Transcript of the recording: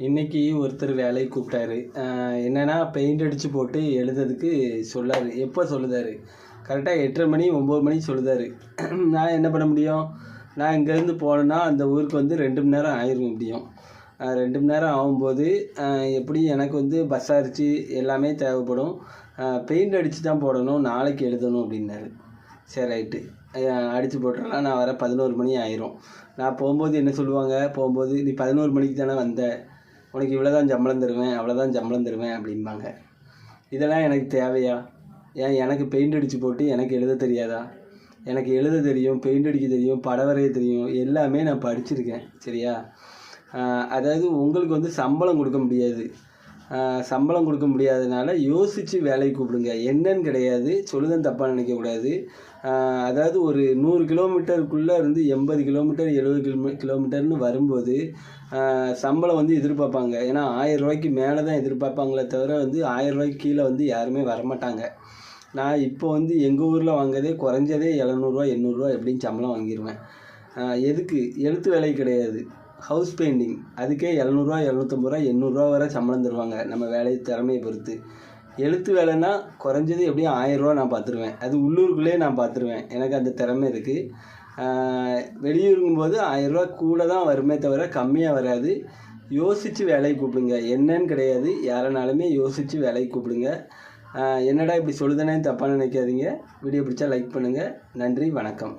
இன்னைக்கு ஒருத்தர் வேலைக்கு கூப்பிட்டாரு. என்னன்னா பெயிண்ட் அடிச்சு போட்டு எழுதுறதுக்கு சொல்லாரு. எப்போ சொல்லுதாரு? கரெக்டாக 8:30 மணி 9 மணிக்கு சொல்லுதாரு. நான் என்ன பண்ண முடியும்? நான் இங்கேருந்து போனேன்னா அந்த ஊருக்கு வந்து 2 மணி நேரம் ஆயிரும் எப்படியும். 2 மணி நேரம் ஆகும்போது எப்படி எனக்கு வந்து பஸ் சார்ஜு எல்லாமே தேவைப்படும். பெயிண்ட் அடித்து தான் போடணும், நாளைக்கு எழுதணும் அப்படின்னாரு. சரி ரைட்டு, அடித்து போட்டுறலாம். நான் வர 11 மணி ஆயிரும். நான் போகும்போது என்ன சொல்லுவாங்க? போகும்போது நீ 11 மணிக்கு தானே வந்த, உனக்கு இவ்வளோ தான் சம்பளம் தருவேன், அவ்வளோதான் சம்பளம் தருவேன் அப்படிம்பாங்க. இதெல்லாம் எனக்கு தேவையா? ஏன் எனக்கு பெயிண்ட் அடித்து போட்டு எனக்கு எழுத தெரியாதா? எனக்கு எழுத தெரியும், பெயிண்ட் அடிக்க தெரியும், படம் வரைய தெரியும், எல்லாமே நான் படிச்சிருக்கேன். சரியா? அதாவது உங்களுக்கு வந்து சம்பளம் கொடுக்க முடியாது. சம்பளம் கொடுக்க முடியாதனால யோசித்து வேலைக்கு கூப்பிடுங்க. என்னன்னு கிடையாது, சொல்லுதன் தப்பாக நினைக்கக்கூடாது. அதாவது ஒரு 100 கிலோமீட்டருக்குள்ளே இருந்து 80 கிலோமீட்டர் 70 கிலோமீட்டர்னு வரும்போது சம்பளம் வந்து எதிர்பார்ப்பாங்க. ஏன்னா 1000 ரூபாய்க்கு மேலே தான் எதிர்பார்ப்பாங்களே தவிர வந்து 1000 ரூபாய்க்கு கீழே வந்து யாருமே வரமாட்டாங்க. நான் இப்போ வந்து எங்கள் ஊரில் வாங்குறதே குறைஞ்சதே 700 800 எப்படின்னு சம்பளம் வாங்கிடுவேன். எதுக்கு? எழுத்து வேலை கிடையாது, ஹவுஸ் பெயிண்டிங். அதுக்கே 700 750 800 வரை சம்பளம் தருவாங்க, நம்ம வேலை திறமையை பொறுத்து. எழுத்து வேலைன்னா குறைஞ்சது எப்படியும் 1000 நான் பார்த்துருவேன். அது உள்ளூருக்குள்ளேயே நான் பார்த்துருவேன், எனக்கு அந்த திறமை இருக்குது. வெளியூருங்கும்போது 1000 கூட தான் வருமே தவிர கம்மியாக வராது. யோசித்து வேலைக்கு கூப்பிடுங்க. என்னன்னு கிடையாது, யாரனாலுமே யோசித்து வேலைக்கு கூப்பிடுங்க. என்னடா இப்படி சொல்லுதானே தப்பாக நினைக்காதீங்க. வீடியோ பிடிச்சா லைக் பண்ணுங்கள். நன்றி, வணக்கம்.